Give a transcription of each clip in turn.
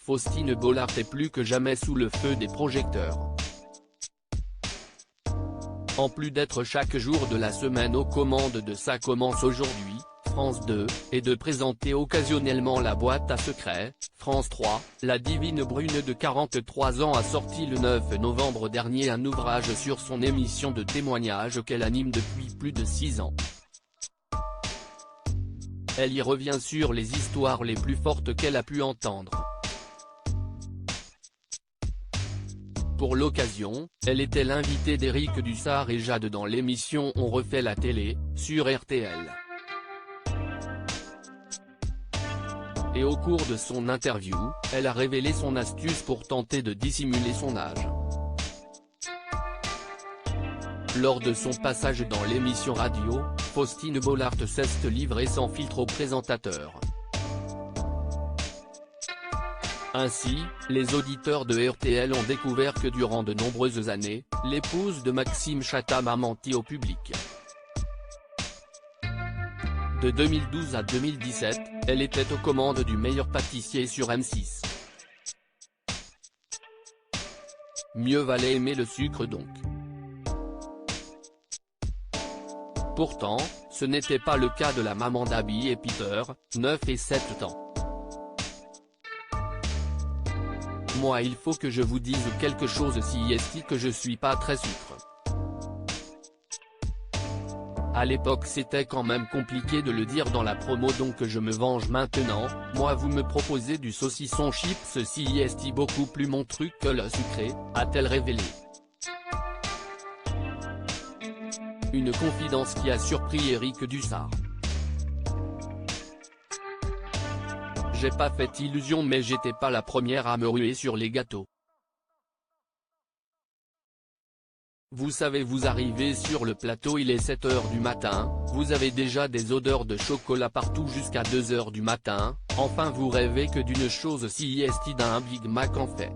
Faustine Bollard est plus que jamais sous le feu des projecteurs. En plus d'être chaque jour de la semaine aux commandes de Ça commence aujourd'hui, France 2, et de présenter occasionnellement la boîte à secrets, France 3, la divine brune de 43 ans a sorti le 9 novembre dernier un ouvrage sur son émission de témoignages qu'elle anime depuis plus de 6 ans. Elle y revient sur les histoires les plus fortes qu'elle a pu entendre. Pour l'occasion, elle était l'invitée d'Éric Dussart et Jade dans l'émission On refait la télé, sur RTL. Et au cours de son interview, elle a révélé son astuce pour tenter de dissimuler son âge. Lors de son passage dans l'émission radio, Faustine Bollard s'est livrée sans filtre au présentateur. Ainsi, les auditeurs de RTL ont découvert que durant de nombreuses années, l'épouse de Maxime Chatham a menti au public. De 2012 à 2017, elle était aux commandes du meilleur pâtissier sur M6. Mieux valait aimer le sucre donc. Pourtant, ce n'était pas le cas de la maman d'Abby et Peter, 9 et 7 ans. Moi il faut que je vous dise quelque chose si est que je suis pas très sucre. À l'époque c'était quand même compliqué de le dire dans la promo donc je me venge maintenant, moi vous me proposez du saucisson chips si est beaucoup plus mon truc que le sucré, a-t-elle révélé. Une confidence qui a surpris Éric Dussart. J'ai pas fait illusion mais j'étais pas la première à me ruer sur les gâteaux. Vous savez vous arrivez sur le plateau il est 7 h du matin, vous avez déjà des odeurs de chocolat partout jusqu'à 2 h du matin, enfin vous rêvez que d'une chose si est d'un Big Mac en fait.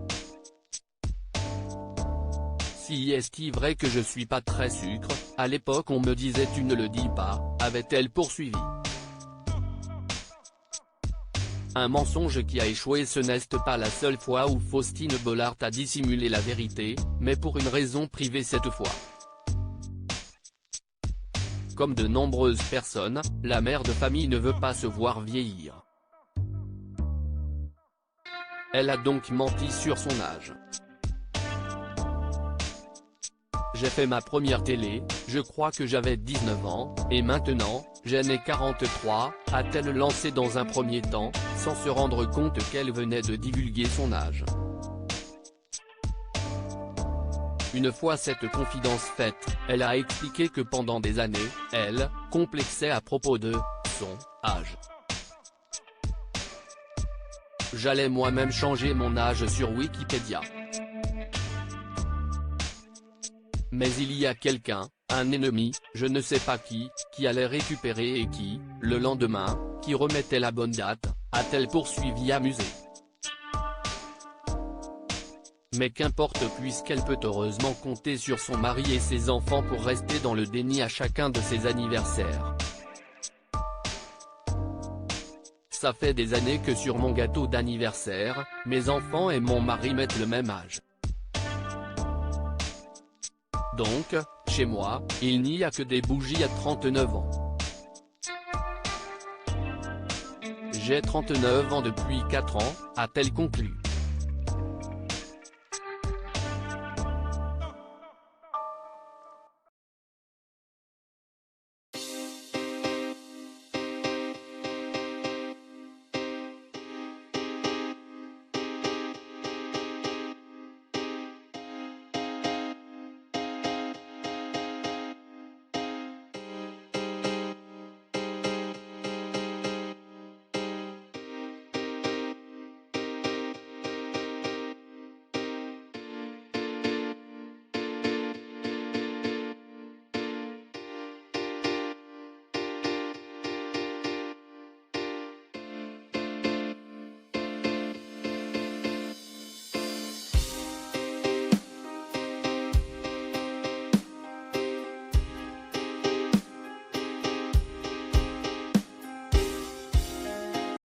Si est vrai que je suis pas très sucre, à l'époque on me disait tu ne le dis pas, avait-elle poursuivi. Un mensonge qui a échoué. Ce n'est pas la seule fois où Faustine Bollard a dissimulé la vérité, mais pour une raison privée cette fois. Comme de nombreuses personnes, la mère de famille ne veut pas se voir vieillir. Elle a donc menti sur son âge. J'ai fait ma première télé, je crois que j'avais 19 ans, et maintenant, j'en ai 43, a-t-elle lancé dans un premier temps, sans se rendre compte qu'elle venait de divulguer son âge. Une fois cette confidence faite, elle a expliqué que pendant des années, elle complexait à propos de son âge. J'allais moi-même changer mon âge sur Wikipédia. Mais il y a quelqu'un, un ennemi, je ne sais pas qui allait récupérer et qui, le lendemain, qui remettait la bonne date, a-t-elle poursuivi amusée. Mais qu'importe puisqu'elle peut heureusement compter sur son mari et ses enfants pour rester dans le déni à chacun de ses anniversaires. Ça fait des années que sur mon gâteau d'anniversaire, mes enfants et mon mari mettent le même âge. Donc, chez moi, il n'y a que des bougies à 39 ans. J'ai 39 ans depuis 4 ans, a-t-elle conclu.